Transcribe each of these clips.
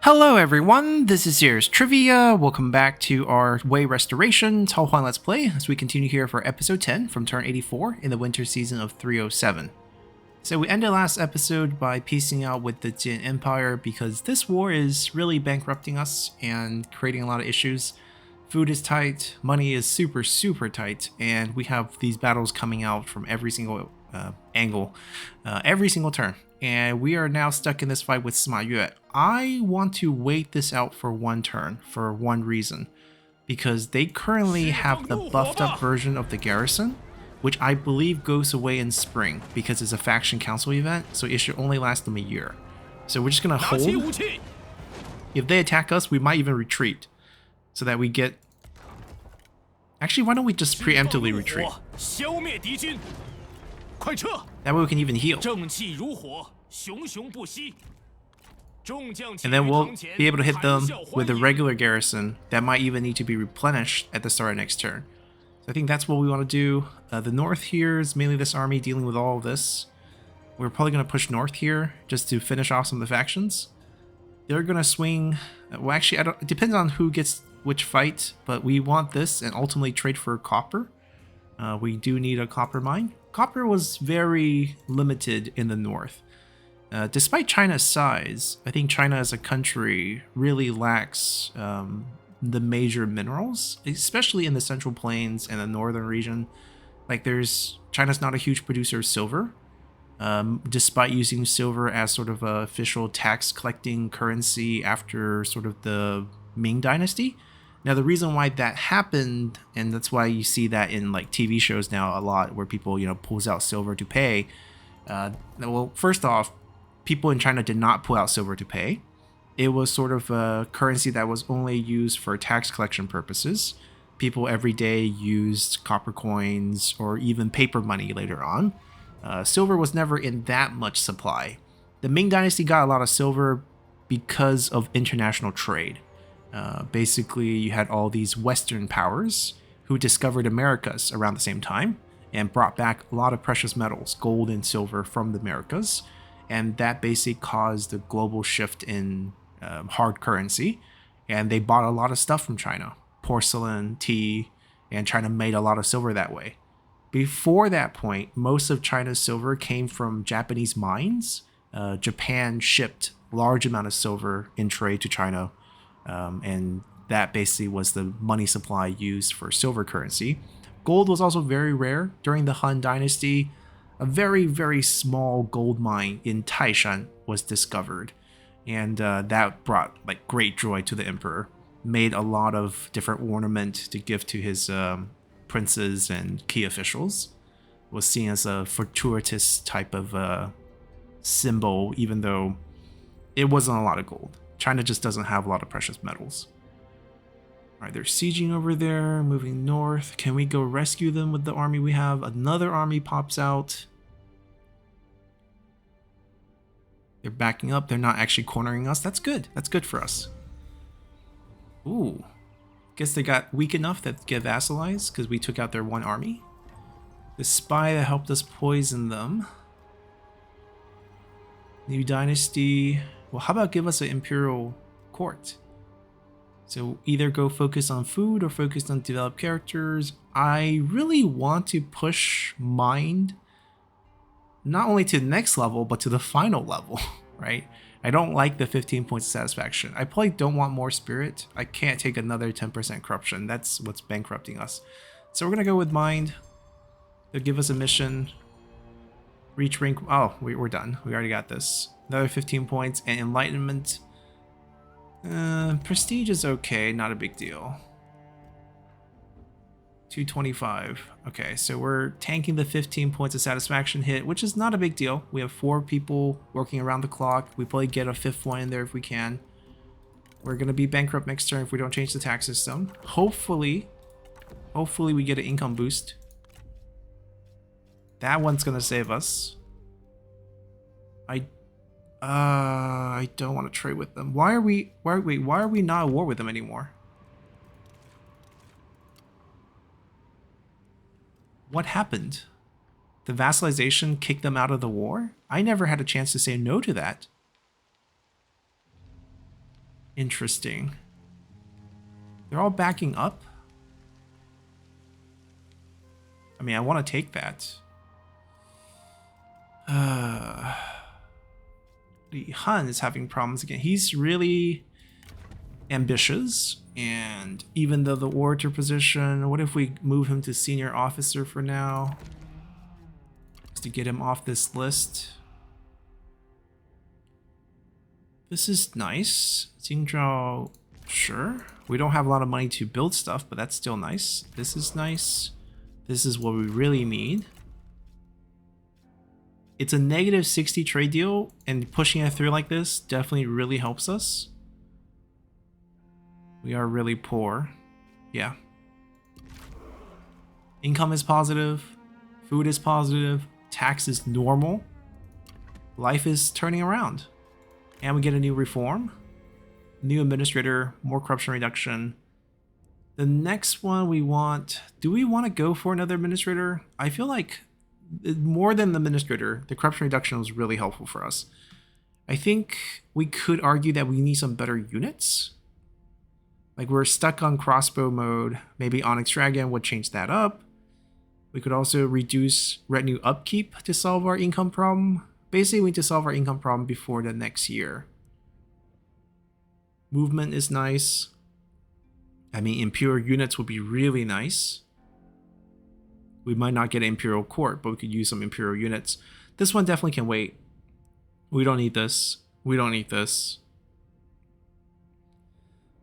Hello everyone, this is Zero's Trivia. Welcome back to our Wei Restoration Cao Huan Let's Play as we continue here for episode 10 from turn 84 in the winter season of 307. So we ended last episode by piecing out with the Jin Empire because this war is really bankrupting us and creating a lot of issues. Food is tight, money is super tight, and we have these battles coming out from every single angle, every single turn. And we are now stuck in this fight with Sima Yue. I want to wait this out for one turn for one reason. Because they currently have the buffed up version of the garrison, which I believe goes away in spring because it's a faction council event, so it should only last them a year. So we're just gonna hold. If they attack us, we might even retreat. So that we get... Actually, why don't we just preemptively retreat? That way we can even heal. And then we'll be able to hit them with a regular garrison that might even need to be replenished at the start of next turn. So I think that's what we want to do. The north here is mainly this army dealing with all of this. We're probably going to push north here just to finish off some of the factions. They're going to swing... Well, actually, it depends on who gets which fight, but we want this and ultimately trade for copper. We do need a copper mine. Copper was very limited in the north. Despite China's size, I think China as a country really lacks the major minerals, especially in the Central Plains and the northern region. Like China's not a huge producer of silver, despite using silver as sort of a official tax collecting currency after sort of the Ming Dynasty. Now, the reason why that happened, and that's why you see that in like TV shows now a lot, where people, pulls out silver to pay. Well, first off, people in China did not pull out silver to pay. It was sort of a currency that was only used for tax collection purposes. People every day used copper coins or even paper money later on. Silver was never in that much supply. The Ming Dynasty got a lot of silver because of international trade. Basically, you had all these Western powers who discovered Americas around the same time and brought back a lot of precious metals, gold and silver from the Americas. And that basically caused a global shift in hard currency. And they bought a lot of stuff from China, porcelain, tea, and China made a lot of silver that way. Before that point, most of China's silver came from Japanese mines. Japan shipped large amount of silver in trade to China. And that basically was the money supply used for silver currency. Gold was also very rare. During the Han Dynasty, a very small gold mine in Taishan was discovered. And that brought like great joy to the emperor. Made a lot of different ornament to give to his princes and key officials. Was seen as a fortuitous type of symbol, even though it wasn't a lot of gold. China just doesn't have a lot of precious metals. Alright, they're sieging over there, moving north. Can we go rescue them with the army we have? Another army pops out. They're backing up. They're not actually cornering us. That's good. That's good for us. Ooh. Guess they got weak enough that get vassalized because we took out their one army. The spy that helped us poison them. New dynasty. Well, how about give us an imperial court? So either go focus on food or focus on developed characters. I really want to push mind not only to the next level, but to the final level, right? I don't like the 15 points of satisfaction. I probably don't want more spirit. I can't take another 10% corruption. That's what's bankrupting us. So we're going to go with mind. They'll give us a mission. Reach rank. Oh, we're done. We already got this. Another 15 points and enlightenment. Prestige is okay, not a big deal. 225. Okay, so we're tanking the 15 points of satisfaction hit, which is not a big deal. We have 4 people working around the clock. We probably get a 5th one in there if we can. We're going to be bankrupt next turn if we don't change the tax system. Hopefully we get an income boost. That one's going to save us. I don't want to trade with them. Why are we not at war with them anymore? What happened? The vassalization kicked them out of the war? I never had a chance to say no to that. Interesting. They're all backing up. I mean, I want to take that. Li Han is having problems again. He's really ambitious, and even though the orator position, what if we move him to senior officer for now? Just to get him off this list. This is nice. Jingzhao, sure. We don't have a lot of money to build stuff, but that's still nice. This is nice. This is what we really need. It's a negative 60 trade deal, and pushing it through like this definitely really helps us. We are really poor. Yeah. Income is positive. Food is positive. Tax is normal. Life is turning around. And we get a new reform. New administrator. More corruption reduction. The next one we want... Do we want to go for another administrator? I feel like more than the administrator, the corruption reduction was really helpful for us. I think we could argue that we need some better units. Like, we're stuck on crossbow mode. Maybe Onyx Dragon would change that up. We could also reduce retinue upkeep to solve our income problem. Basically, we need to solve our income problem before the next year. Movement is nice. I mean, Imperial units would be really nice. We might not get Imperial Court, but we could use some Imperial units. This one definitely can wait. We don't need this. We don't need this.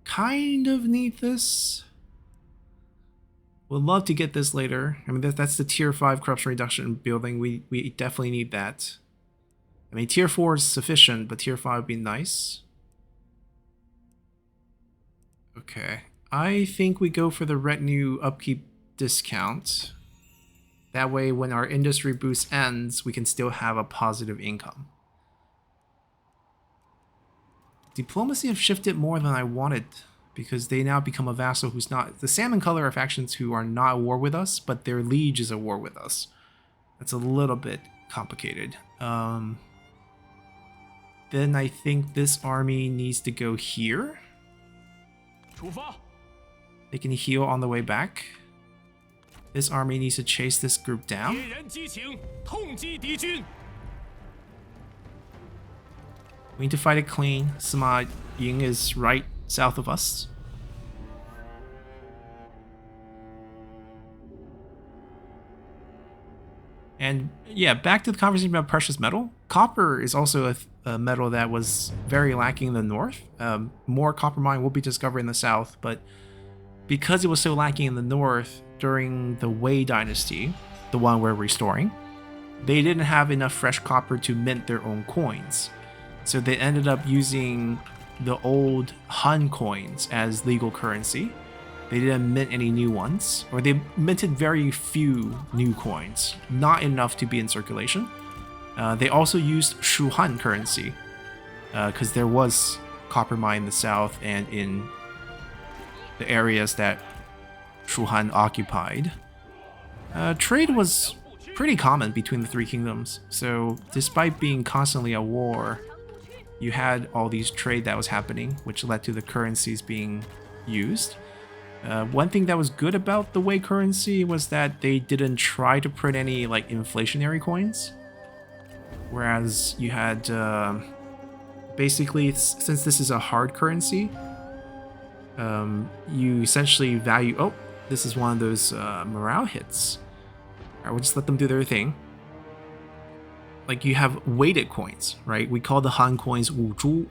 Kind of need this. Would love to get this later. I mean, that's the tier 5 corruption reduction building. We definitely need that. I mean, tier 4 is sufficient, but tier 5 would be nice. Okay. I think we go for the retinue upkeep discount. That way, when our industry boost ends, we can still have a positive income. Diplomacy have shifted more than I wanted, because they now become a vassal who's not... The salmon color are factions who are not at war with us, but their liege is at war with us. That's a little bit complicated. Then I think this army needs to go here. They can heal on the way back. This army needs to chase this group down. We need to fight it clean. Sima Ying is right south of us. And yeah, back to the conversation about precious metal. Copper is also a metal that was very lacking in the north. More copper mine will be discovered in the south, but because it was so lacking in the north during the Wei dynasty, the one we're restoring, they didn't have enough fresh copper to mint their own coins. So they ended up using the old Han coins as legal currency. They didn't mint any new ones, or they minted very few new coins, not enough to be in circulation. They also used Shu Han currency, because there was copper mine in the south and in the areas that Shu Han occupied. Trade was pretty common between the three kingdoms, so despite being constantly at war, you had all these trade that was happening, which led to the currencies being used. One thing that was good about the Wei currency was that they didn't try to print any like inflationary coins. Whereas you had, basically, since this is a hard currency, you essentially value, oh, this is one of those morale hits. Alright, we'll just let them do their thing. Like, you have weighted coins, right? We call the Han coins Wu Zhu.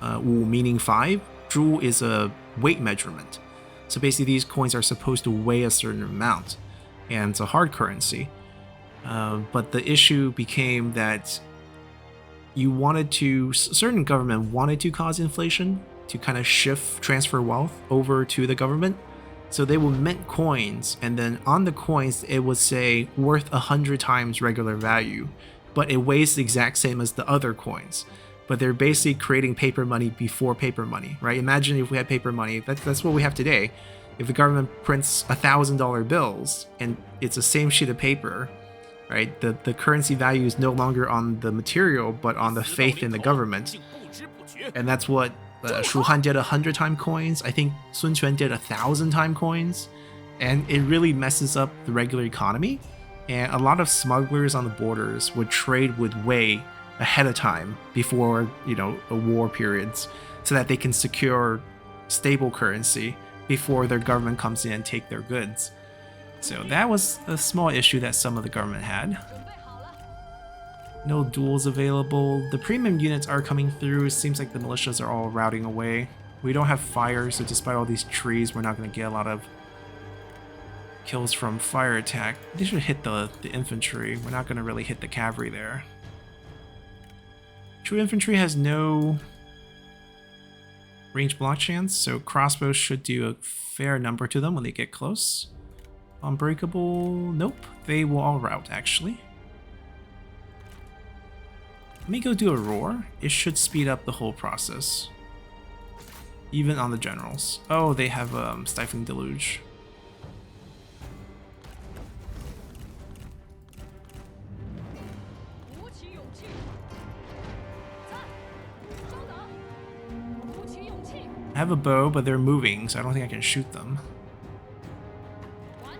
Wu meaning 5. Zhu is a weight measurement. So basically these coins are supposed to weigh a certain amount, and it's a hard currency. But the issue became that certain government wanted to cause inflation to kind of transfer wealth over to the government. So they would mint coins, and then on the coins it would say worth 100 times regular value, but it weighs the exact same as the other coins. But they're basically creating paper money before paper money, right? Imagine if we had paper money, that's what we have today. If the government prints $1,000 bills and it's the same sheet of paper, right? The currency value is no longer on the material, but on the faith in the government. And that's what Shu Han did 100-time coins. I think Sun Quan did 1,000-time coins. And it really messes up the regular economy. And a lot of smugglers on the borders would trade with Wei ahead of time before, the war periods, so that they can secure stable currency before their government comes in and take their goods. So that was a small issue that some of the government had. No duels available. The premium units are coming through. It seems like the militias are all routing away. We don't have fire, so despite all these trees, we're not going to get a lot of kills from fire attack. They should hit the infantry. We're not going to really hit the cavalry there. True infantry has no range block chance, so crossbows should do a fair number to them when they get close. Unbreakable, nope. They will all rout, actually. Let me go do a roar. It should speed up the whole process. Even on the generals. Oh, they have Stifling Deluge. I have a bow, but they're moving, so I don't think I can shoot them. I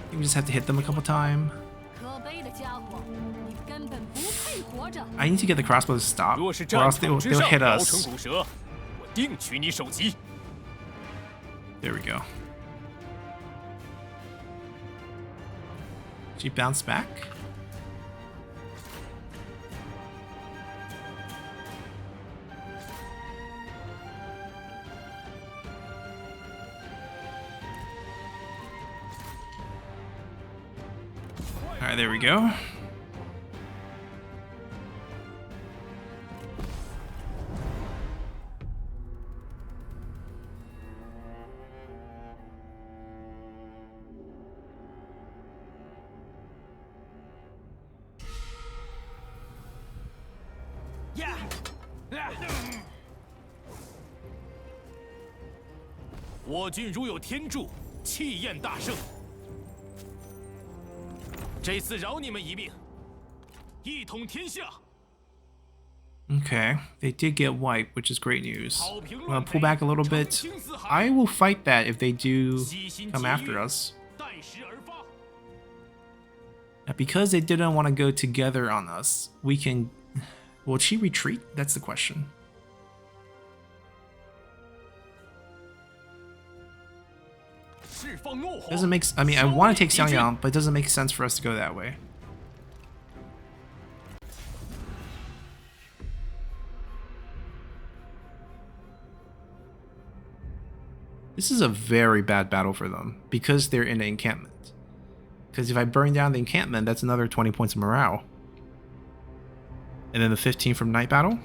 think we just have to hit them a couple times. I need to get the crossbow to stop, or else they'll hit us. There we go. She bounced back. Alright, there we go. Okay, they did get wiped, which is great news. I'm gonna pull back a little bit. I will fight that if they do come after us. Now, because they didn't want to go together on us, we can... Will she retreat? That's the question. Doesn't make... I mean, I want to take Xiangyang, but it doesn't make sense for us to go that way. This is a very bad battle for them, because they're in the encampment. Because if I burn down the encampment, that's another 20 points of morale. And then the 15 from night battle.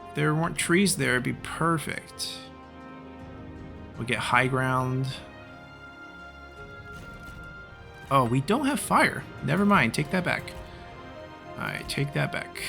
If there weren't trees there, it'd be perfect. We'll get high ground. Oh, we don't have fire. Never mind, take that back. Alright, take that back.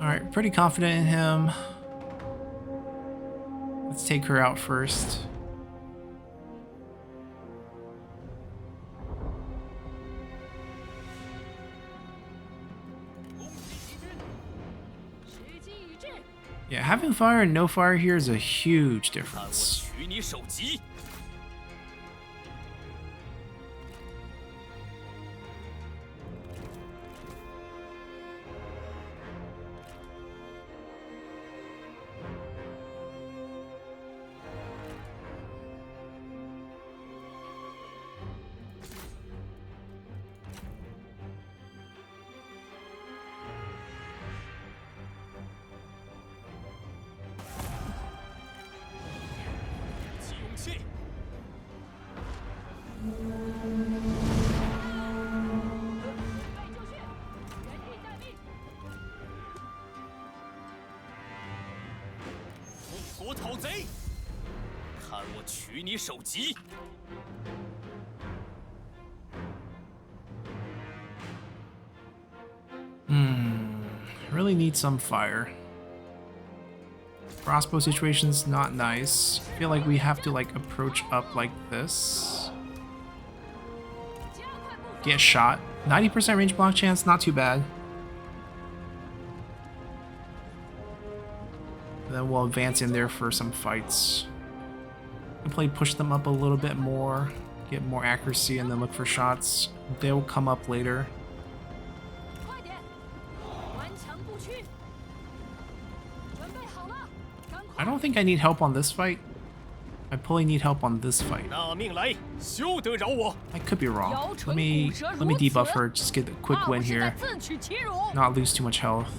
Alright, pretty confident in him. Let's take her out first. Yeah, having fire and no fire here is a huge difference. 我取你首级。Really need some fire. Crossbow situation's not nice. I feel like we have to like approach up like this. Get shot. 90% range block chance, not too bad. And then we'll advance in there for some fights. We'll probably push them up a little bit more, get more accuracy, and then look for shots. They'll come up later. I don't think I need help on this fight. I probably need help on this fight. I could be wrong. Let me debuff her, just get a quick win here. Not lose too much health.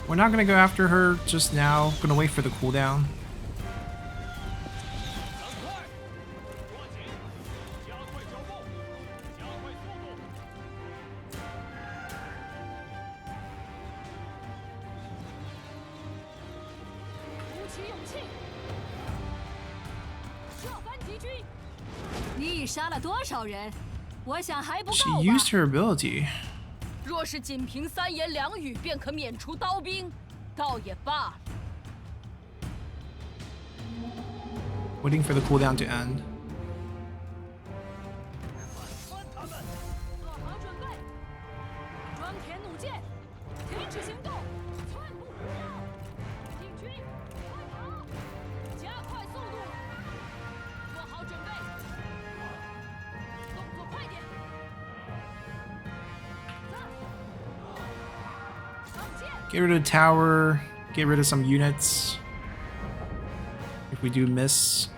We're not gonna go after her just now. Gonna wait for the cooldown. She used her ability. Waiting for the cooldown to end. Get rid of the tower, get rid of some units. If we do miss.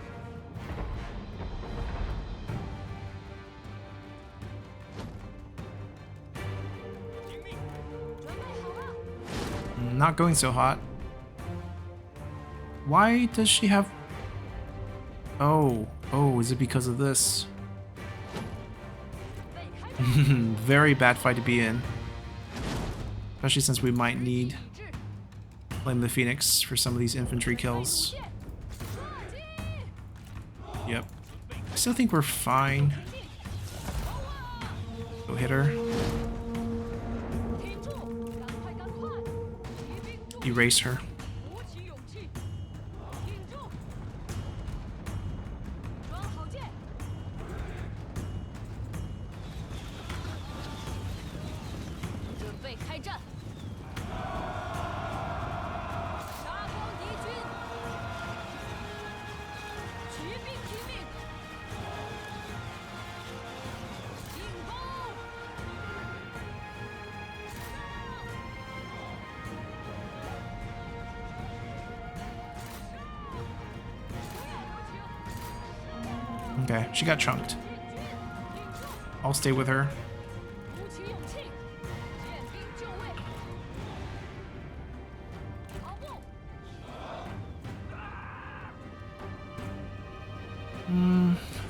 Not going so hot. Why does she have... Oh, is it because of this? Very bad fight to be in. Especially since we might need Flame the Phoenix for some of these infantry kills. Yep. I still think we're fine. Go hit her. Erase her. Okay, she got chunked. I'll stay with her.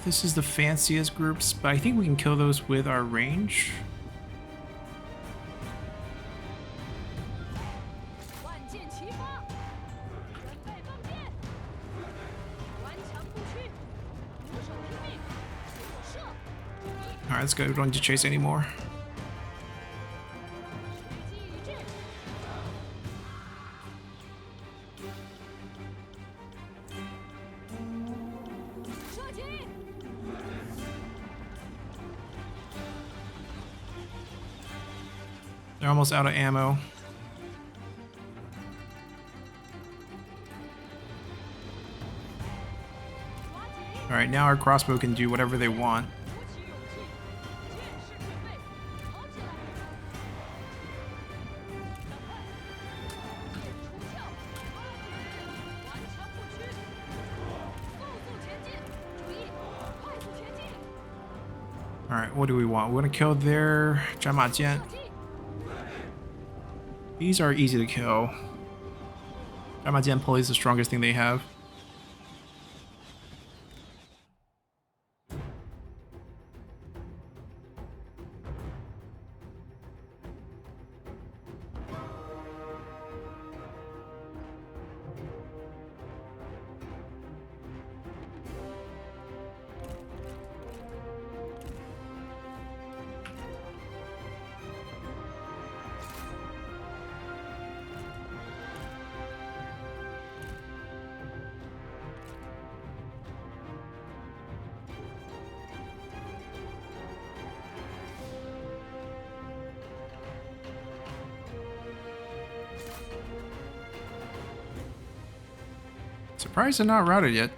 This is the fanciest groups, but I think we can kill those with our range. Alright, let's go. We don't need to chase anymore. They're almost out of ammo. Alright, now our crossbow can do whatever they want. Alright, what do we want? We want to kill their 战马剑. These are easy to kill. 战马剑pulley is the strongest thing they have. Surprised they're not routed yet.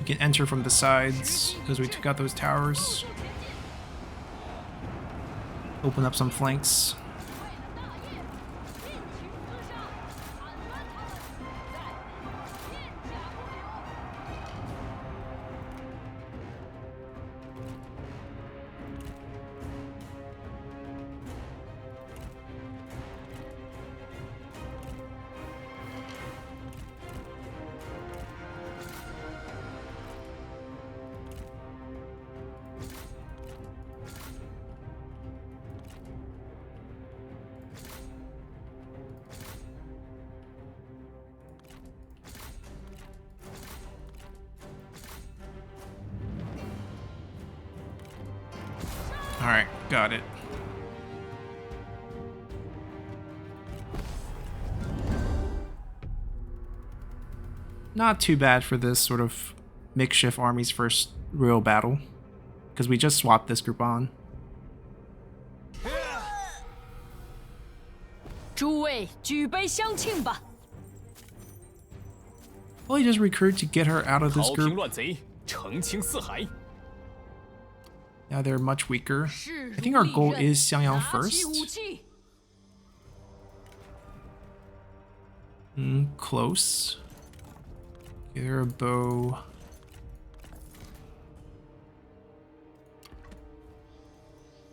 We can enter from the sides because we took out those towers. Open up some flanks. Alright, got it. Not too bad for this sort of makeshift army's first real battle, because we just swapped this group on. 诸位举杯相庆吧. Well, he just recruit to get her out of this group. Now they're much weaker. I think our goal is Xiangyang first. Close. Get her a bow.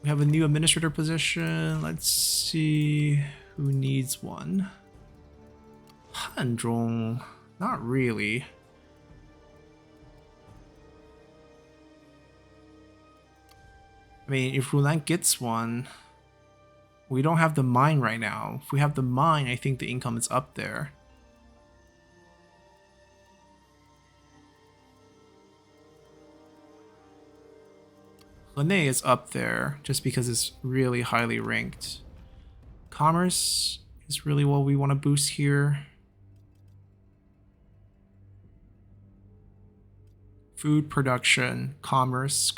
We have a new administrator position. Let's see who needs one. Hanzhong. Not really. I mean, if Rulan gets one, we don't have the mine right now. If we have the mine, I think the income is up there. Lene is up there just because it's really highly ranked. Commerce is really what we want to boost here. Food production, commerce,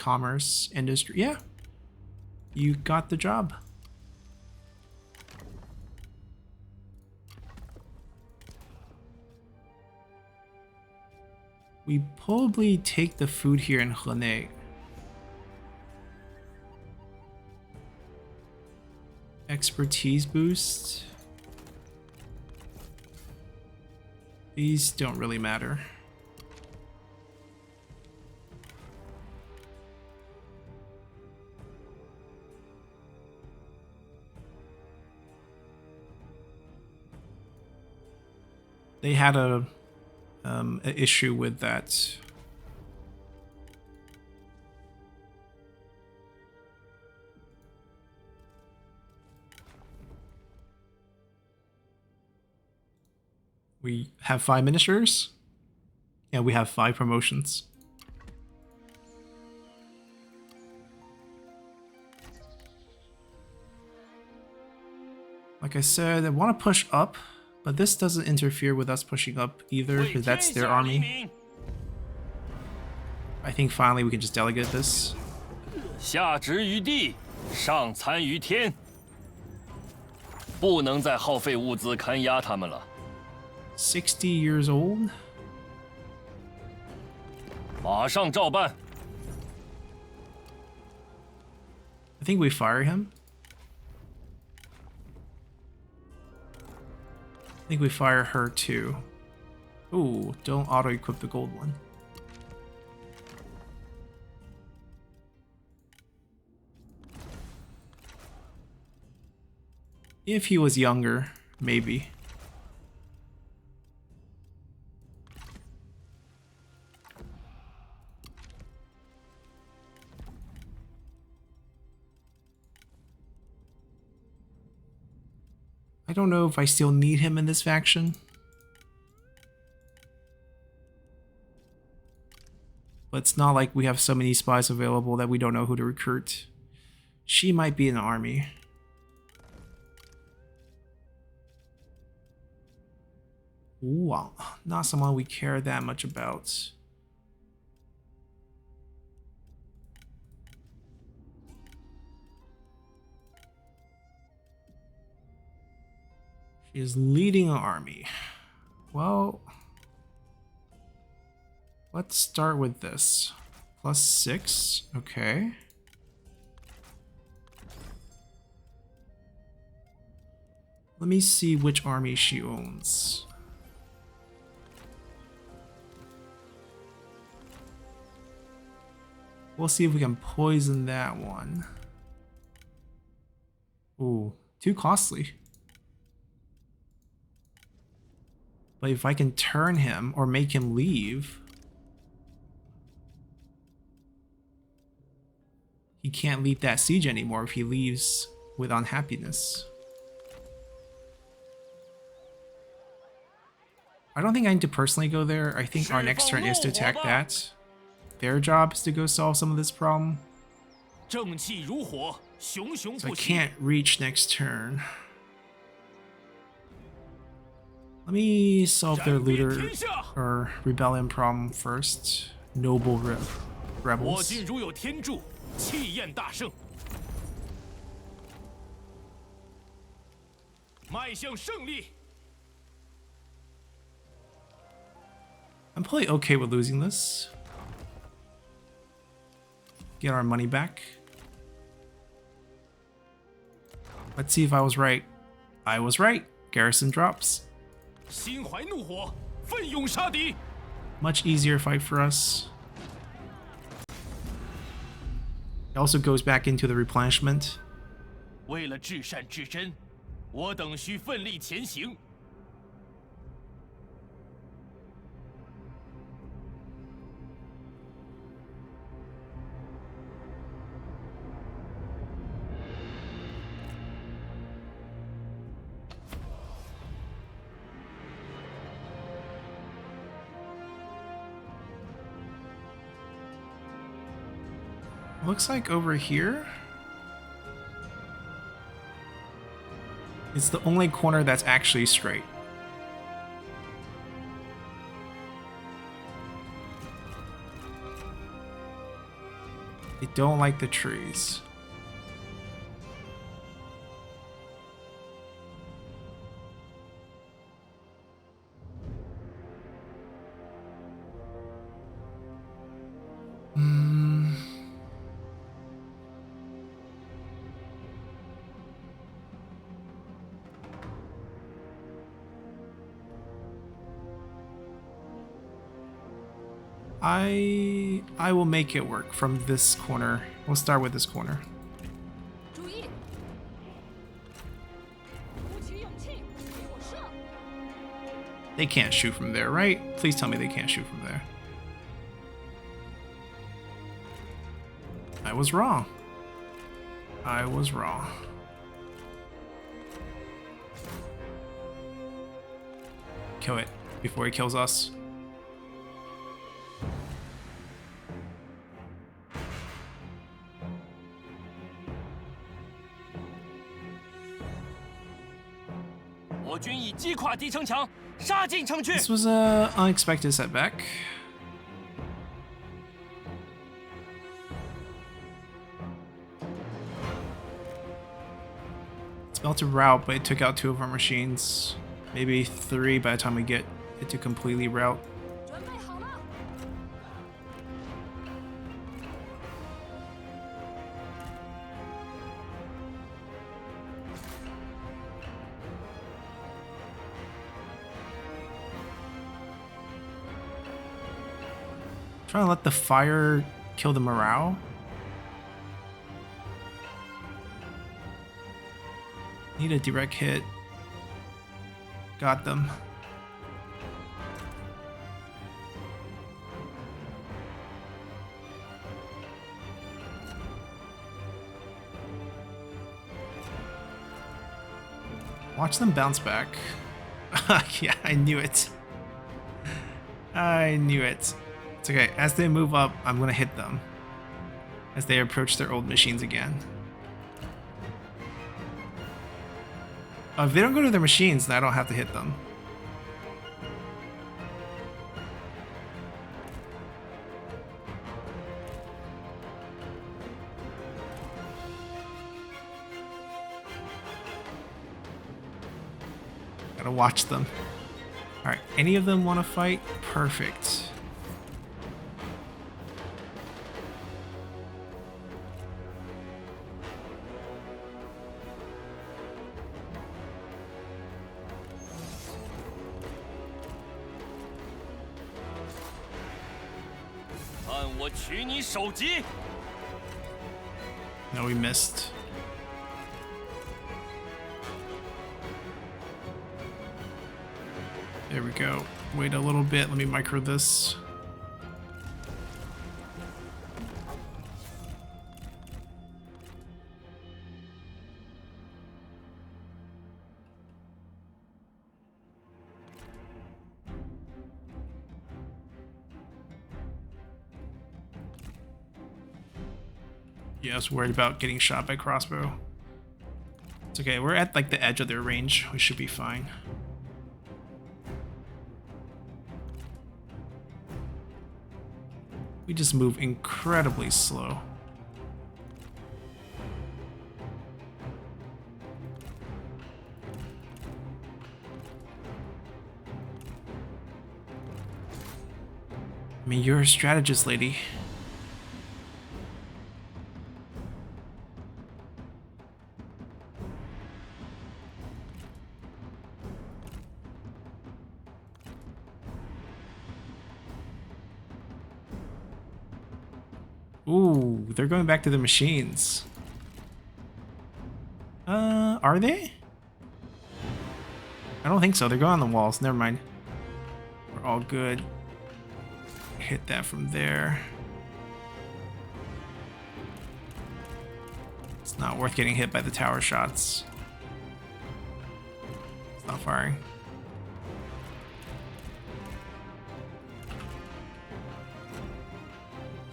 industry. Yeah, you got the job. We probably take the food here in Hene. Expertise boost. These don't really matter. They had a issue with that. We have 5 ministers. Yeah, we have 5 promotions. Like I said, I want to push up, but this doesn't interfere with us pushing up either, because that's their army. I think finally we can just delegate this. 下执于地，上参于天，不能再耗费物资看压他们了。 60 years old. 马上照办。 I think we fire him. I think we fire her too. Ooh, don't auto-equip the gold one. If he was younger, maybe. I don't know if I still need him in this faction. But it's not like we have so many spies available that we don't know who to recruit. She might be in the army. Wow, not someone we care that much about. She is leading an army. Well, let's start with this. +6, okay. Let me see which army she owns. We'll see if we can poison that one. Ooh, too costly. But if I can turn him or make him leave, he can't lead that siege anymore if he leaves with unhappiness. I don't think I need to personally go there. I think our next turn is to attack that. Their job is to go solve some of this problem. So I can't reach next turn. Let me solve their looter or rebellion problem first. Noble rebels. I'm probably okay with losing this. Get our money back. Let's see if I was right. I was right. Garrison drops. Much easier fight for us. It also goes back into the replenishment. 为了至善至真，我等需奋力前行。Looks like over here, it's the only corner that's actually straight. They don't like the trees. I will make it work from this corner. We'll start with this corner. 注意！鼓起勇气，给我射！ They can't shoot from there, right? Please tell me they can't shoot from there. I was wrong. I was wrong. Kill it before he kills us. This was an unexpected setback. It's about to route, but it took out 2 of our machines. Maybe 3 by the time we get it to completely route. 准备好了。 Trying to let the fire kill the morale. Need a direct hit. Got them. Watch them bounce back. Yeah, I knew it. I knew it. It's okay. As they move up, I'm going to hit them as they approach their old machines again. If they don't go to their machines, then I don't have to hit them. Gotta watch them. Alright, any of them want to fight? Perfect. No, we missed. There we go. Wait a little bit. Let me micro this. Yeah, I was worried about getting shot by crossbow. It's okay, we're at like the edge of their range. We should be fine. We just move incredibly slow. I mean, you're a strategist, lady. Ooh, they're going back to the machines. Are they? I don't think so. They're going on the walls. Never mind. We're all good. Hit that from there. It's not worth getting hit by the tower shots. It's not firing.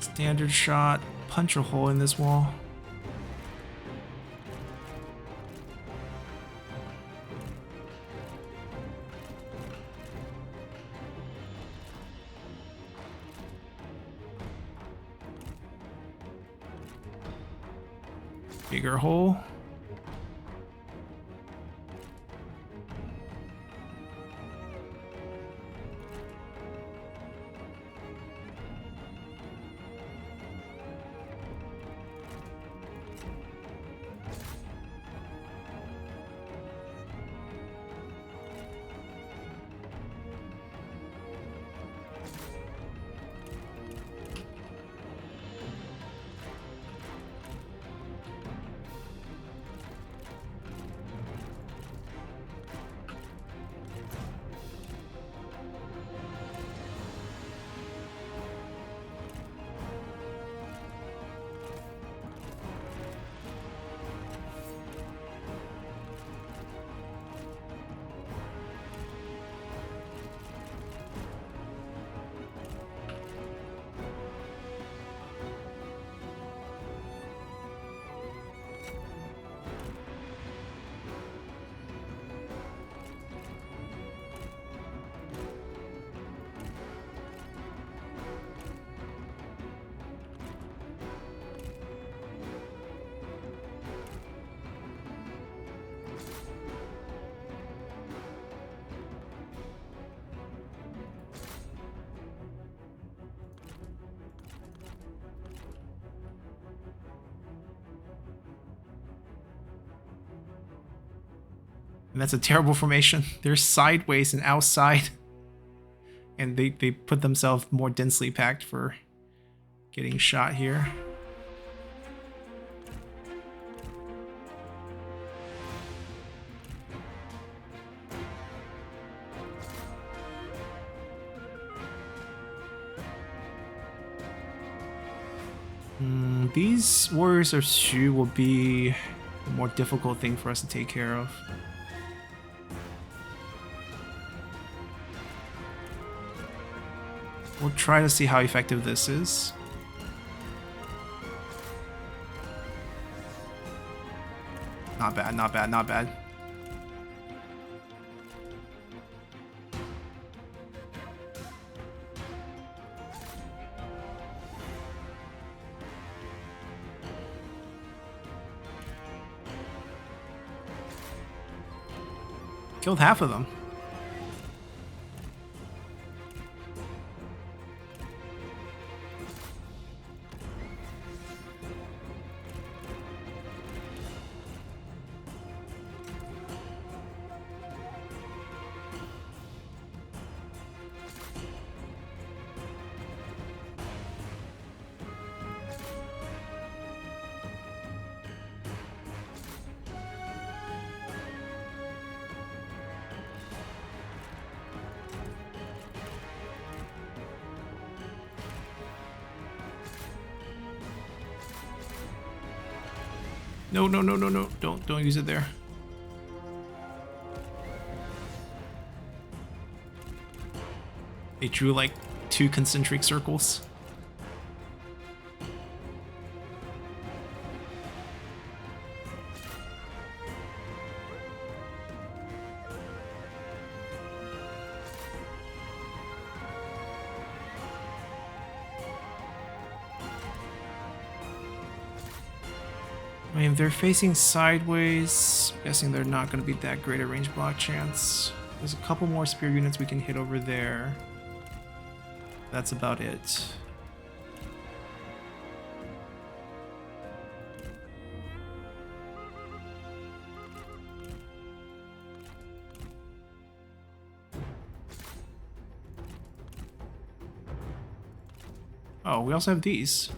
Standard shot. punch a hole in this wall. Bigger hole. And that's a terrible formation. They're sideways and outside. And they put themselves more densely packed for getting shot here. These warriors of Shu will be a more difficult thing for us to take care of. We'll try to see how effective this is. Not bad, not bad, not bad. Killed half of them. No, no, no, no, no. Don't use it there. They drew like 2 concentric circles. I mean, if they're facing sideways, I'm guessing they're not going to be that great a range block chance. There's a couple more spear units we can hit over there. That's about it. Oh, we also have these.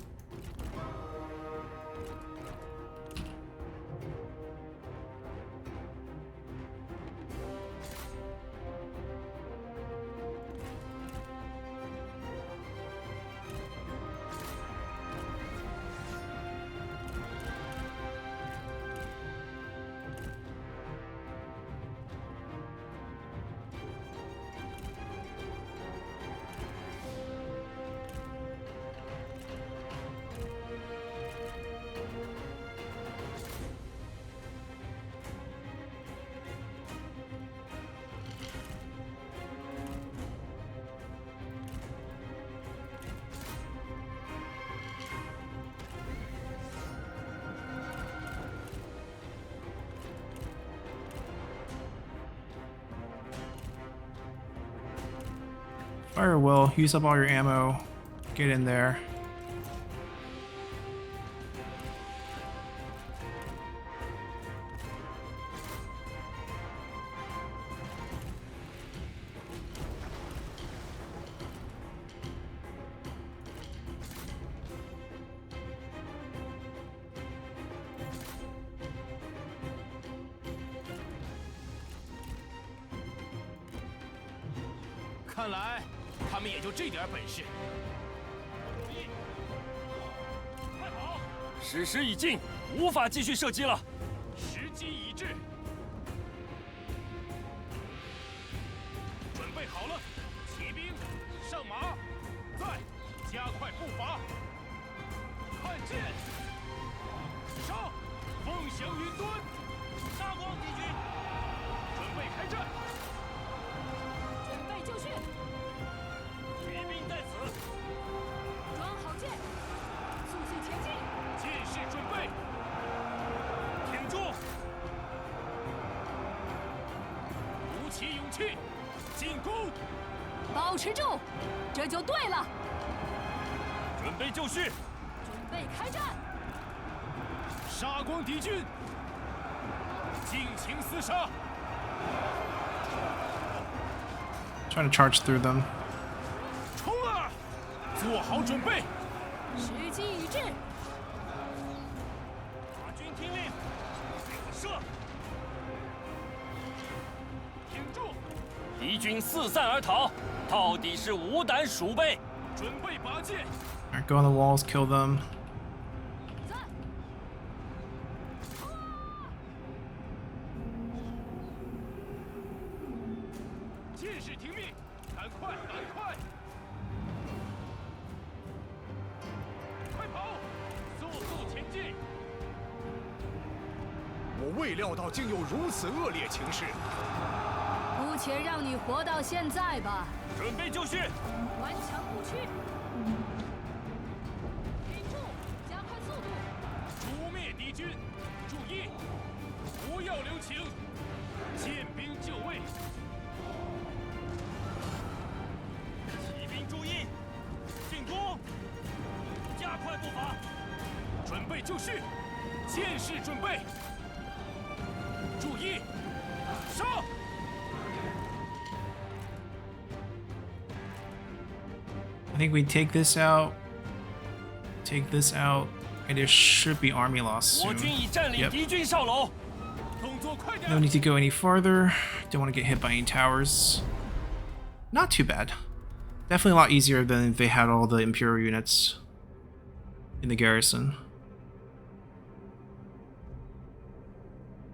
Fire well, use up all your ammo, get in there.看来他们也就这点本事。快跑！时时已尽，无法继续射击了。时机已至，准备好了，骑兵上马，再加快步伐，看剑，上，风翔云端，杀光敌军，准备开战。 准备就绪，骑兵在此，装好箭，速速前进。剑士准备，挺住！鼓起勇气，进攻！保持住，这就对了。准备就绪，准备开战，杀光敌军，尽情厮杀！ Trying to charge through them. 冲啊！做好准备，时机已至。法军听令，给我射！挺住！敌军四散而逃，到底是无胆鼠辈！准备拔剑， Alright, go on the walls, kill them. 在，剑士听命，赶快，赶快！快跑，速速前进！我未料到竟有如此恶劣情势。姑且让你活到现在吧。准备就绪，顽强不屈，挺住，加快速度。诛灭敌军！注意，不要留情，剑兵就位。 骑兵注意，进攻！加快步伐，准备就绪，剑士准备，注意，上！ I think we take this out, and there should be army loss 我 soon. 军已占领 Yep. 敌军哨楼。动作快点！ No need to go any farther. Don't want to get hit by any towers. Not too bad. Definitely a lot easier than if they had all the Imperial units in the garrison.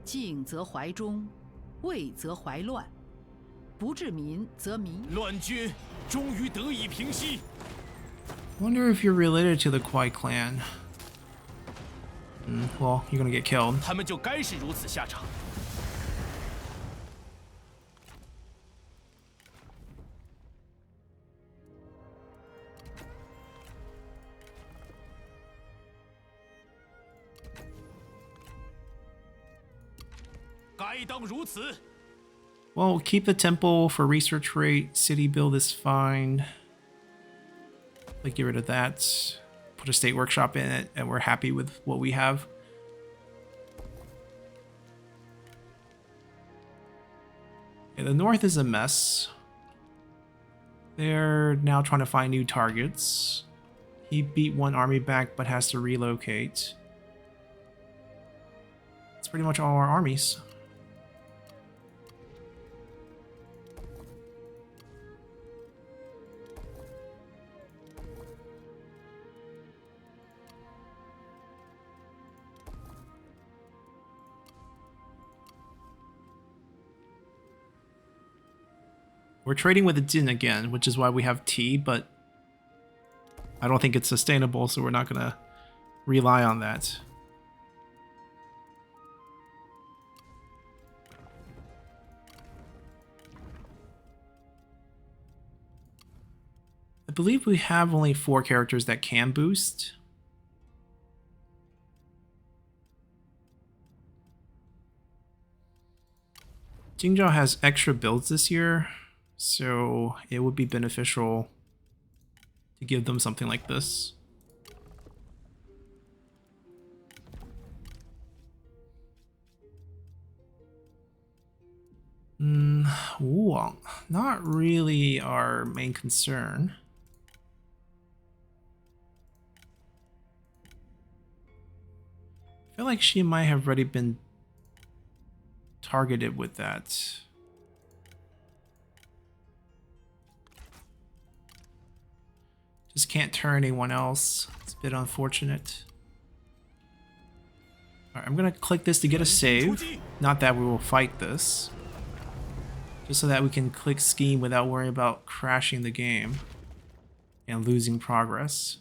静则怀忠，畏则怀乱。不治民则民。乱军终于得以平息。 Wonder if you're related to the Kuai clan. Well, you're gonna get killed. 他们就该是如此下场。该当如此。 Well, keep the temple for research rate. City build is fine. Like, get rid of that. Put a state workshop in it, and we're happy with what we have. Yeah, the north is a mess. They're now trying to find new targets. He beat one army back, but has to relocate. It's pretty much all our armies. We're trading with the Jin again, which is why we have tea, but I don't think it's sustainable, so we're not going to rely on that. I believe we have only 4 characters that can boost. Jingzhou has extra builds this year. So it would be beneficial to give them something like this. Wulong, not really our main concern. I feel like she might have already been targeted with that. Just can't turn anyone else. It's a bit unfortunate. Alright, I'm gonna click this to get a save. Not that we will fight this. Just so that we can click scheme without worrying about crashing the game and losing progress.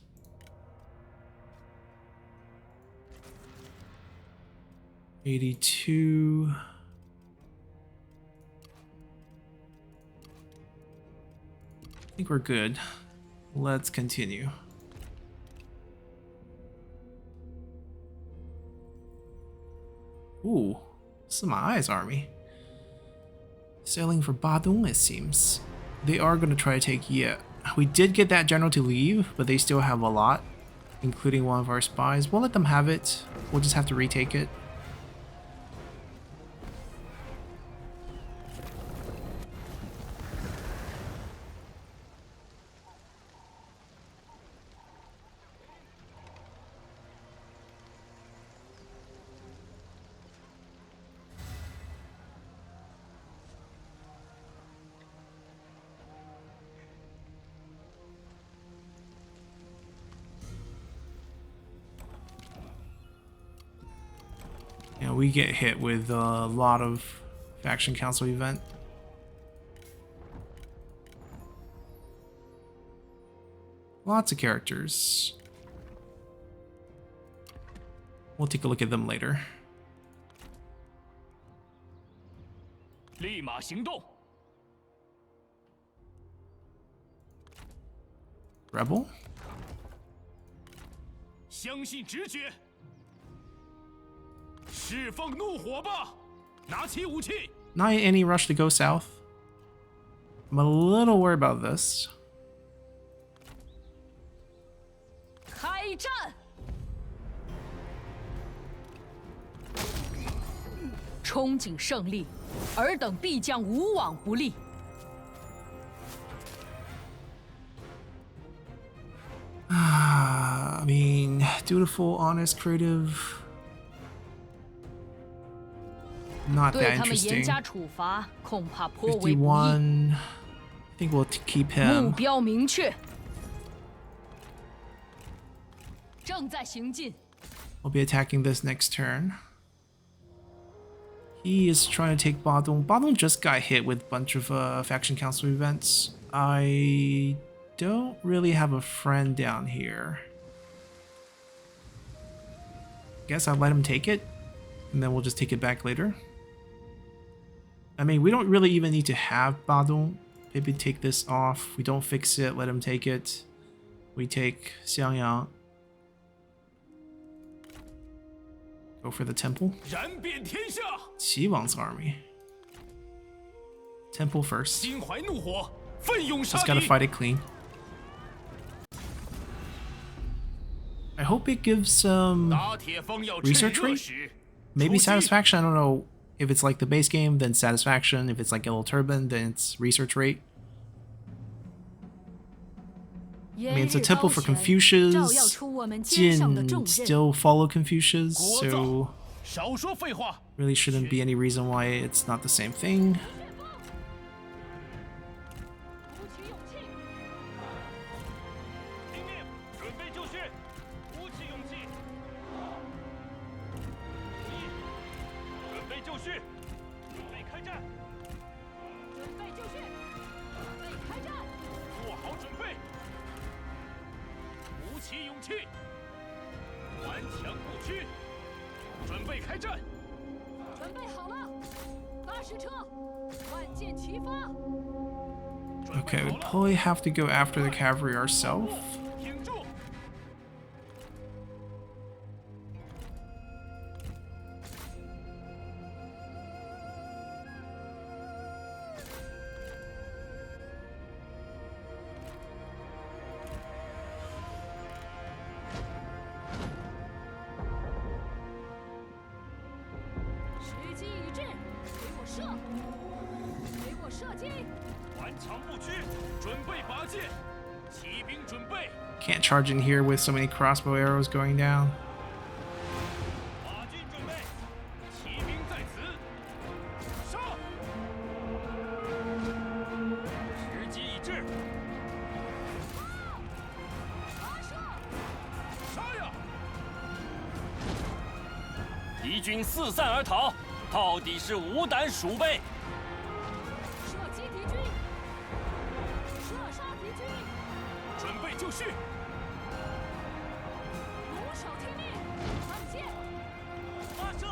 $82. I think we're good. Let's continue. Ooh, Sima Ai's army. Sailing for Badong, it seems. They are going to try to take Ye. We did get that general to leave, but they still have a lot, including one of our spies. We'll let them have it. We'll just have to retake it. Yeah, we get hit with a lot of faction council event. Lots of characters. We'll take a look at them later. 立马行动！ Rebel? 相信直觉，释放怒火吧！拿起武器。 Not in any rush to go south. I'm a little worried about this. 开战！憧憬胜利，尔等必将无往不利。 I mean, dutiful, honest, creative. Not 对 that 他们严 interesting. 加处罚，恐怕颇为不易。 51. I think we'll keep 目 him. 标明确，正在行进。 We'll be attacking this next turn. He is trying to take Badong. Badong just got hit with a bunch of faction council events. I don't really have a friend down here. Guess I'll let him take it, and then we'll just take it back later. I mean, we don't really even need to have Badong. Maybe take this off. We don't fix it, let him take it. We take Xiangyang. Go for the temple. 燃遍天下， Qi army. Temple first. 心怀怒火，奋勇杀 Just gotta 敌。 fight it clean. I hope it gives some 打铁方要趁 research 热 rate? 时。 Maybe 出击 satisfaction. I don't know if it's like the base game, then satisfaction. If it's like Yellow Turban, then it's research rate. I mean, it's a temple for Confucius. 照耀出我们肩上的重 Jin 任。 still follow Confucius, 国 so 造，少说废话。 really shouldn't be any reason why it's not the same thing. 鼓起勇气，听命，准备就绪，鼓起勇气。准备就绪，准备开战，准备就绪，准备开战。 做好准备。鼓起勇气，顽强不屈，准备开战。 准备好了，八十车，万箭齐发。 Okay, we'd probably have to go after the cavalry ourselves. 挺住！ I 射，给我射击！ 顽强不屈，准备拔剑，骑兵准备， Can't charge in here with so many crossbow arrows going down. 马军准备，骑兵在此，上！时机已至，发射！杀呀！敌军四散而逃，到底是无胆鼠辈。 射击敌军！射杀敌军！准备就绪，如手听命！放箭！发射！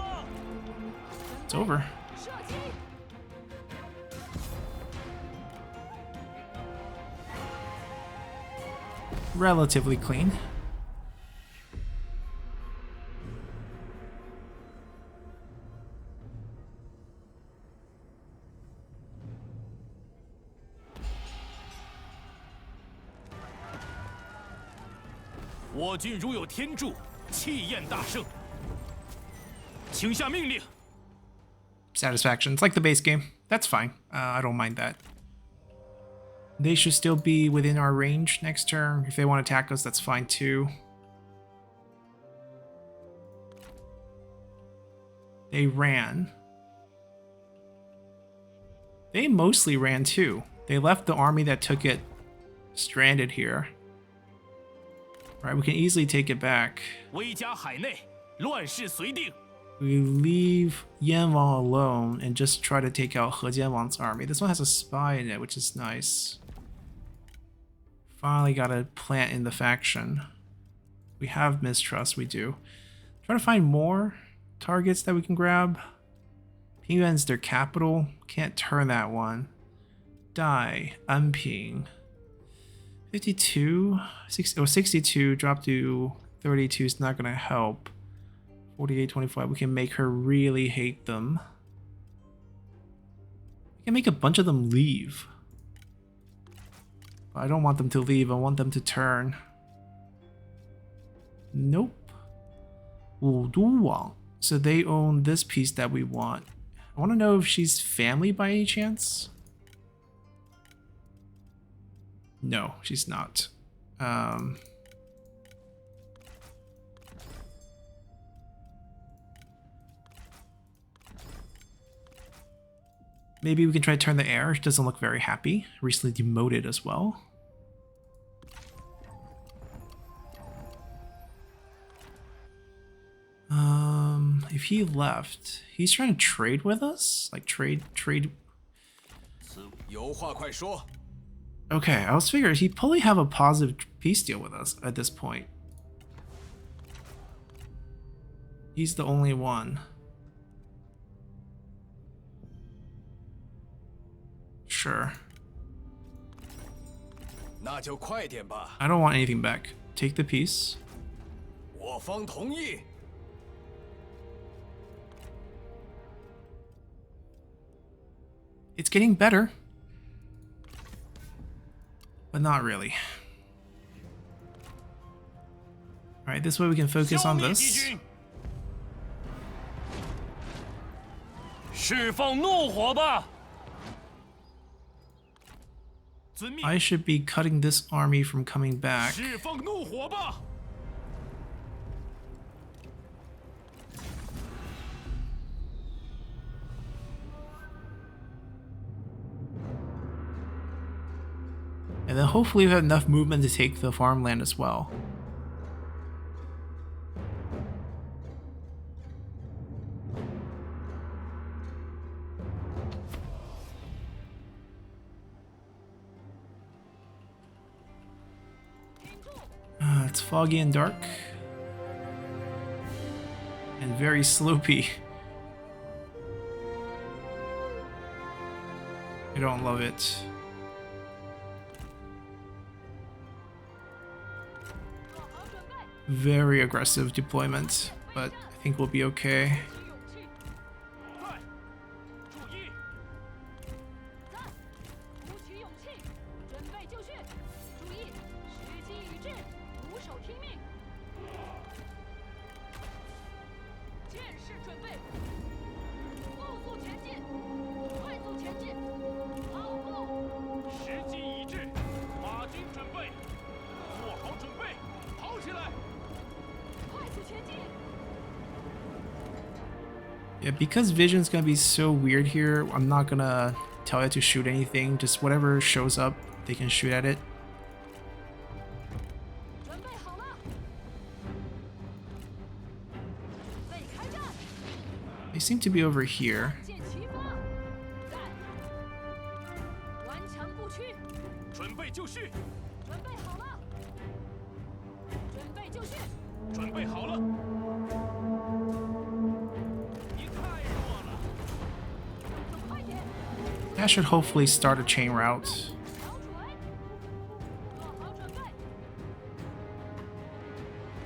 It's over. 射击！ Relatively clean. 我军如有天助，气焰大盛。请下命令。 Satisfaction. It's like the base game. That's fine. I don't mind that. They should still be within our range next turn. If they want to attack us, that's fine too. They ran. They mostly ran too. They left the army that took it stranded here. Right, we can easily take it back. 威加海内，乱世绥定。 We leave Yanwang alone and just try to take out He Jianwang's army. This one has a spy in it, which is nice. Finally got a plant in the faction. We have mistrust, we do. Try to find more targets that we can grab. Pingyuan's their capital. Can't turn that one. Dai, Anping. 52? 62 dropped to 32 is not going to help. 48, 25. We can make her really hate them. We can make a bunch of them leave. But I don't want them to leave. I want them to turn. Nope. Wudu Wang. So they own this piece that we want. I want to know if she's family by any chance. No, she's not. Maybe we can try to turn the heir. She doesn't look very happy. Recently demoted as well. If he left, he's trying to trade with us? Like trade. 有话快说。 Okay, I was figuring he'd probably have a positive peace deal with us at this point. He's the only one. Sure. 那就快点吧。 I don't want anything back. Take the peace. 我方同意。 It's getting better. But not really. Alright, this way we can focus on this. 释放怒火吧！ I should be cutting this army from coming back. 释放怒火吧！ And then hopefully we have enough movement to take the farmland as well. It's foggy and dark. And very slopey. I don't love it. Very aggressive deployment, but I think we'll be okay. 快，注意！在，鼓起勇气，准备就绪。注意，时机已至，鼓手听命。剑士准备，速速前进。Yeah, because vision's gonna be so weird here, I'm not gonna tell it to shoot anything. Just whatever shows up, they can shoot at it. 准备好了，准备开战， They seem to be over here. 见齐发，在，顽强不屈，准备就绪，准备好了，准备就绪，准备好了。你太弱了，就快点， That should hopefully start a chain route. 小锤，做好准备，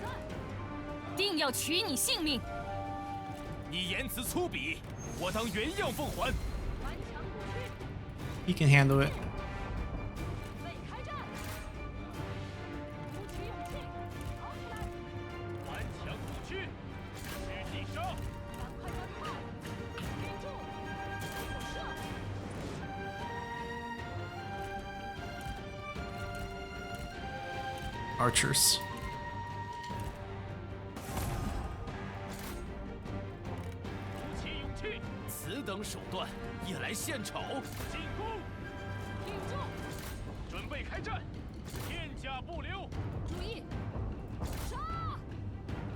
在，定要取你性命，你言辞粗鄙，我当原样奉还。顽强不屈， He can handle it. 准备开战，鼓起勇气，跑起来，顽强不屈，使劲杀！赶快赶快，顶住，给我射！ Archers. 鼓起勇气，此等手段也来献丑！进攻，挺住，准备开战，片甲不留。注意，杀！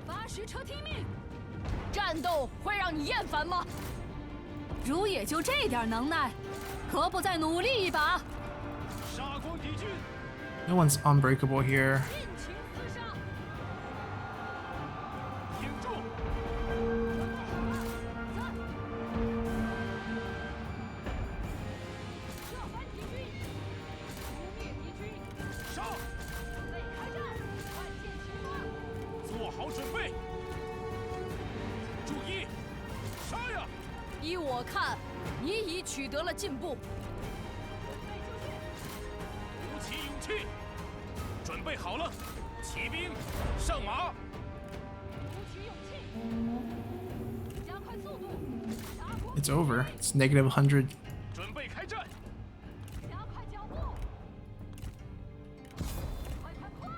发石车听命。战斗会让你厌烦吗？如也就这点能耐，何不再努力一把？杀光敌军， No one's unbreakable here. 尽情厮杀！挺住！准备好了，在，射翻敌军，扑灭敌军，杀！准备开战，万箭齐发！做好准备。注意，杀呀！依我看，你已取得了进步。鼓起勇气，准备好了，骑兵上马！鼓起勇气，加快速度，杀光 It's over. It's negative 100. 准备开战！加快脚步，快快快！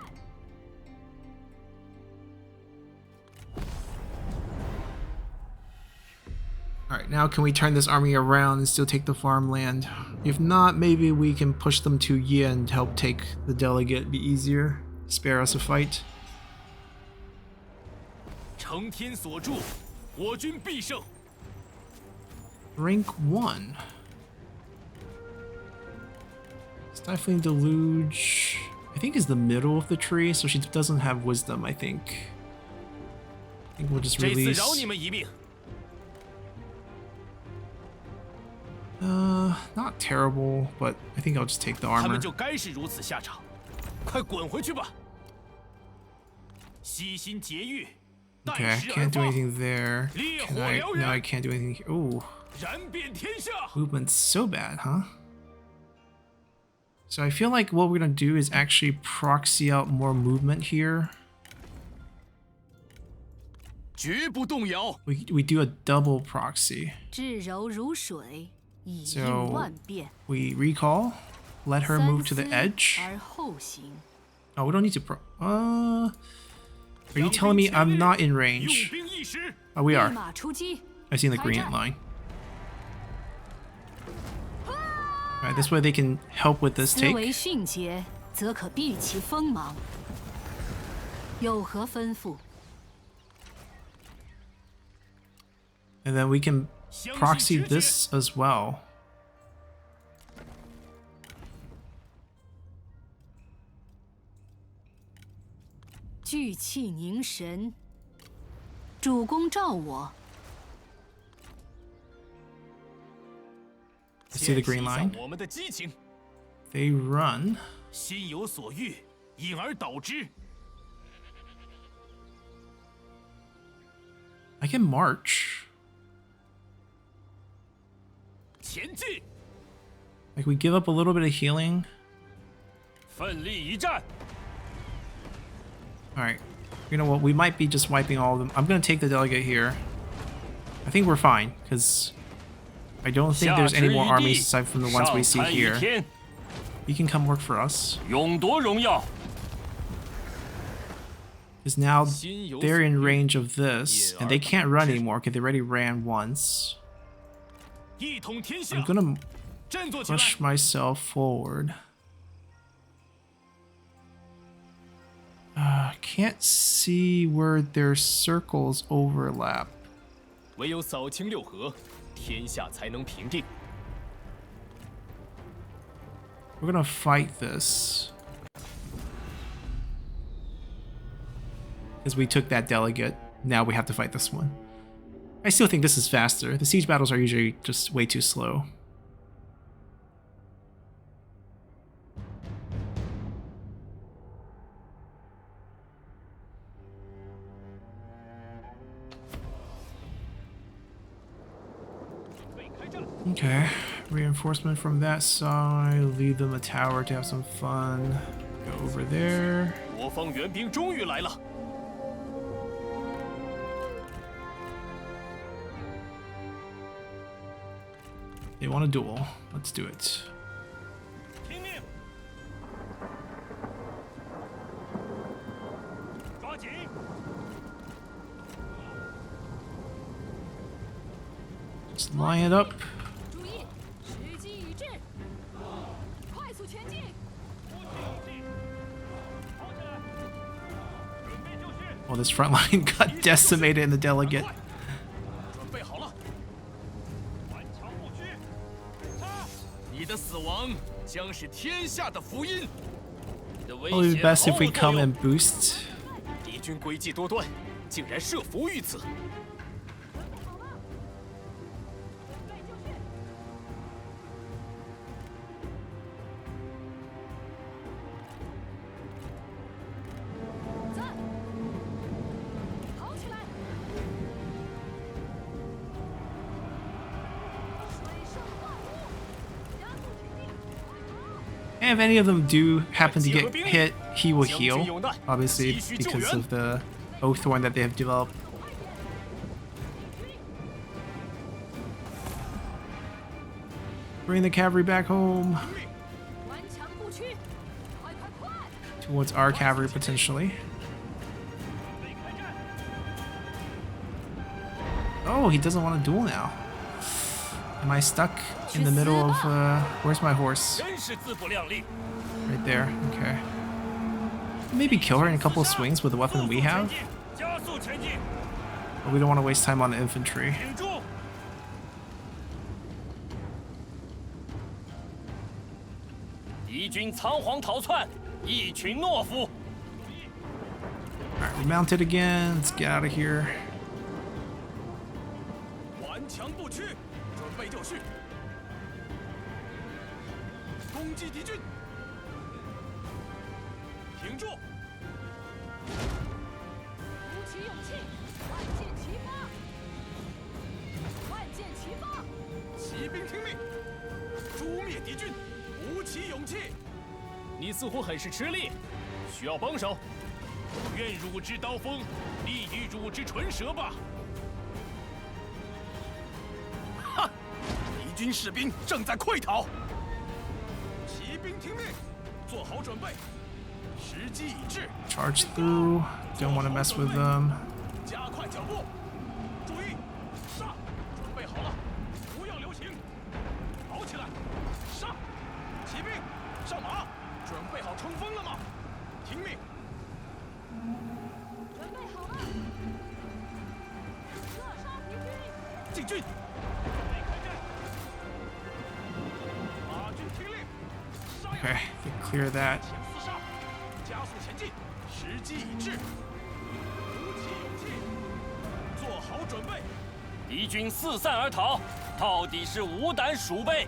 Alright, now can we turn this army around and still take the farmland? If not, maybe we can push them to Ye and help take the delegate. Be easier. Spare us a fight. 承天所助，我军必胜。 Rank 1. Stifling Deluge, I think is the middle of the tree, so she doesn't have wisdom, I think. I think we'll just 这次 release... 饶你们一命。 Not terrible, but I think I'll just take the 他 armor. 们就该是如此下场。快滚回去吧！悉心节欲， Okay, 待 I 时而 can't do 发， anything there. 烈 Can 火 I? 燎 No, I 原， can't do anything here. Ooh, 燃遍天下。 movement's so bad, huh? So I feel like what we're gonna do is actually proxy out more movement here. 绝不动摇。 We do a double proxy. 至柔如水，以 So 应万变。 we recall, let her move to the 三思 edge. 而后行。 Oh, we don't need to Are you telling me I'm not in 用 range? 兵一时， Oh, we 立 are. 马出击。 I seen the green line. Alright, this way they can help with this 思维 take. 迅捷，则可避其锋芒。有何吩咐？ And then we can 相信 proxy 直觉。 this as well. 聚气凝神，主公召我。 I see the 见识 green 一下 line. 我们的激情， They run. 心有所欲，因而导之。 I can march. 前进， Like we give up a little bit of healing. 奋力一战。 Alright. You know what? We might be just wiping all of them. I'm gonna take the delegate here. I think we're fine, because I don't think there's any more armies aside from the ones we see 上参一 here. 天， You can come work for us. 勇夺荣耀。Because now they're in range of this, and they can't run anymore because they already ran once. 一统天 I'm 下， gonna 振作起来！ push myself forward. Can't see where their circles overlap. 唯有扫清六合，天下才能平定。 We're gonna fight this. Because we took that delegate, now we have to fight this one. I still think this is faster. The siege battles are usually just way too slow. Okay, reinforcement from that side, leave them a tower to have some fun. Go over there. 我方援兵终于来了。 They want a duel. Let's do it. 听命！抓紧！ Just line it up. 注意，时机已至，快速前进！ Oh, this front line got decimated in the delegate. 准备好了，顽强不屈！你的死亡将是天下的福音。你的威 Probably 胁 best 毫 if 无 we 作 come 用。 and boost. 敌军诡计多端，竟然设伏于此。 跑起来！水盛万物，加速前进！ And if any of them do happen to get hit, he will heal. Obviously, because of the Oathhorn that they have developed. Bring the cavalry back home. 顽强不屈，快快快！ Towards our cavalry, potentially. Oh, he doesn't want to duel now. Am I stuck in the middle of, where's my horse? 真是自不量力。 Right there, okay. Maybe kill her in a couple of swings with the weapon we have, 加速前进！ but we don't want to waste time on the infantry. 挺住！ 敌军仓皇逃窜，一群懦夫。 Alright, we mounted again. Let's get out of here. 顽强不屈，准备就绪，攻击敌军，挺住！鼓起勇气，万箭齐发！万箭齐发！骑兵听命，诛灭敌军，鼓起勇气！你似乎很是吃力，需要帮手。愿汝之刀锋利于汝之唇舌吧。哈！敌军士兵正在溃逃，骑兵听命，做好准备，时机已至， Charge through. Don't want to mess with them. 加快脚步，注意，杀！准备好了，不要留情，跑起来，杀！骑兵上马，准备好冲锋了吗？听命！ 准备好了，射杀敌军！进军！准备开战！马军听令，杀呀！ Okay, they clear that. 前厮杀，加速前进，时机已至，鼓起勇气，做好准备。敌军四散而逃，到底是无胆鼠辈。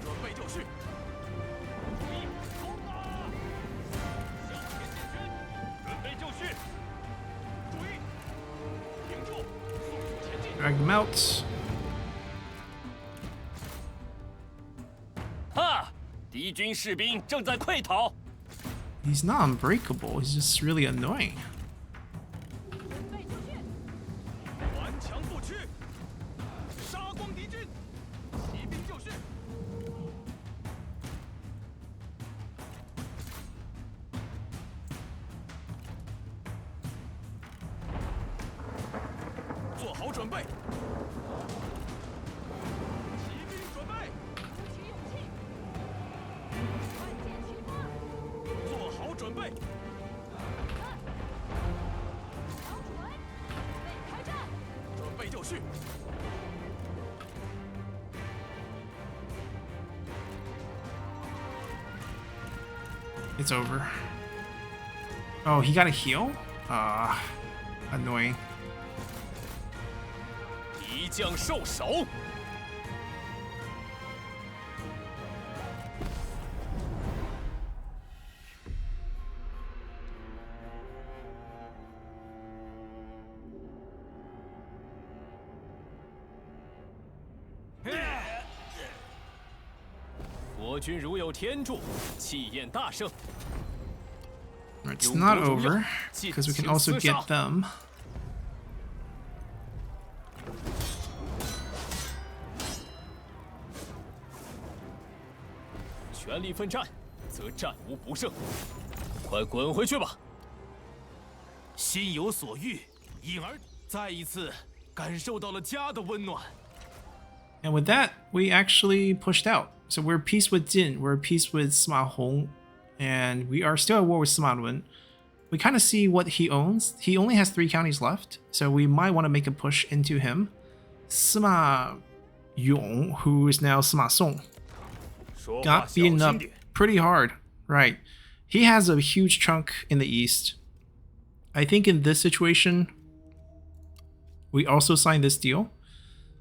准备就绪。注意，冲啊！向前进军，准备就绪。注意，挺住，速速前进。 Drag them out. 哈！敌军士兵正在溃逃。 He's not unbreakable, he's just really annoying. 准备就绪！顽强不屈，杀光敌军，骑兵就绪。准备。骑兵准备，鼓起勇气，万箭齐发，做好准备。瞄准，准备开战。准备就绪。 It's over. Oh, he got a heal? Annoying. 敌将受首。国君如有天助，气焰大胜。 It's not over, because we can also get them. 全力奋战，则战无不胜。快滚回去吧！心有所欲，因而再一次感受到了家的温暖。 And with that, we actually pushed out. So we're at peace with Jin, we're at peace with Sima Hong, and we are still at war with Sima Lun. We kind of see what he owns. He only has 3 counties left, so we might want to make a push into him. Sima Yong, who is now Sima Song, 说话 got 小 beaten 心 up 点。 pretty hard. Right. He has a huge chunk in the east. I think in this situation, we also sign this deal.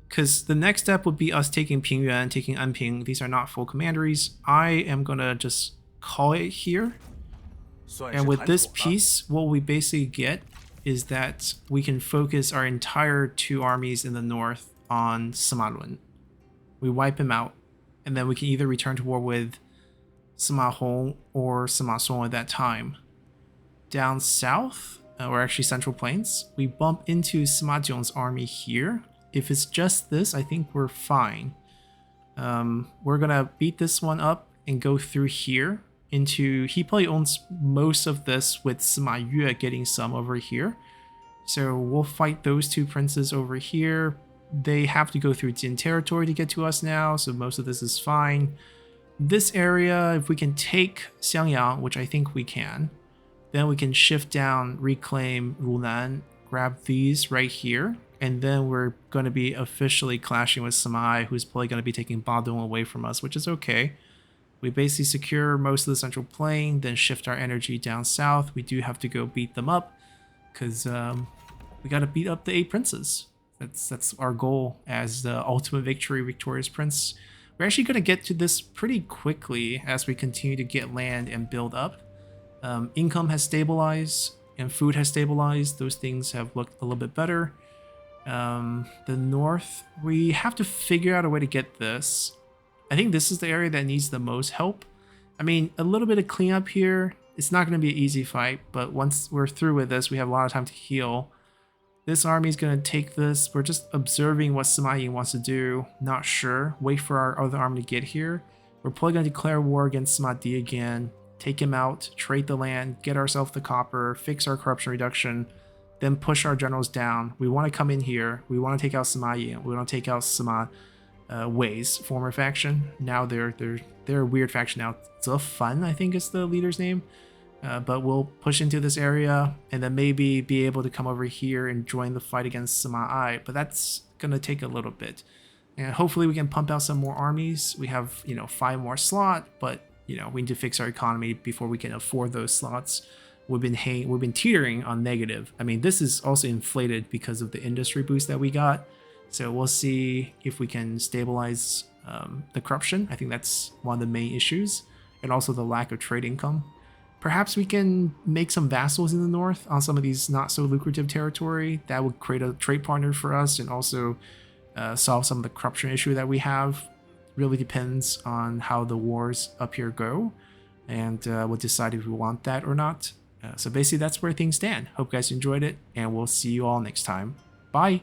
Because the next step would be us taking Pingyuan, taking Anping. These are not full commanderies. I am going to just call it here. 算是 And with 谈 this 妥了。 piece, what we basically get is that we can focus our entire 2 armies in the north on Sima Lun. We wipe him out, and then we can either return to war with Sima Hong or Sima Song at that time. Down south, or actually Central Plains, we bump into Sima Jiong's army here. If it's just this, I think we're fine. We're gonna beat this one up and go through here into... He probably owns most of this with Sima Yue getting some over here. So we'll fight those 2 princes over here. They have to go through Jin territory to get to us now, so most of this is fine. This area, if we can take Xiangyang, which I think we can, then we can shift down, reclaim Runan, grab these right here, and then we're going to be officially clashing with Samai, who's probably going to be taking Badong away from us, which is okay. We basically secure most of the central plain, then shift our energy down south. We do have to go beat them up, because we got to beat up the 8 princes. That's our goal as the ultimate victory, victorious prince. We're actually going to get to this pretty quickly as we continue to get land and build up. Income has stabilized and food has stabilized. Those things have looked a little bit better. The north, we have to figure out a way to get this. I think this is the area that needs the most help. I mean, a little bit of cleanup here. It's not going to be an easy fight, but once we're through with this, we have a lot of time to heal. This army is going to take this. We're just observing what Sima Yi wants to do. Not sure. Wait for our other army to get here. We're probably going to declare war against Sima Di again. Take him out, trade the land, get ourselves the copper, fix our corruption reduction, then push our generals down. We want to come in here. We want to take out Sima Yi. We want to take out Sima Wei's former faction. Now they're a weird faction now. Zefan, I think is the leader's name. But we'll push into this area and then maybe be able to come over here and join the fight against Sima Ai. But that's going to take a little bit. And hopefully we can pump out some more armies. We have, 5 more slot, but, we need to fix our economy before we can afford those slots. We've been teetering on negative. I mean, this is also inflated because of the industry boost that we got. So we'll see if we can stabilize the corruption. I think that's one of the main issues. And also the lack of trade income. Perhaps we can make some vassals in the north on some of these not so lucrative territory. That would create a trade partner for us and also solve some of the corruption issue that we have. Really depends on how the wars up here go. And we'll decide if we want that or not. So basically that's where things stand. Hope you guys enjoyed it and we'll see you all next time. Bye!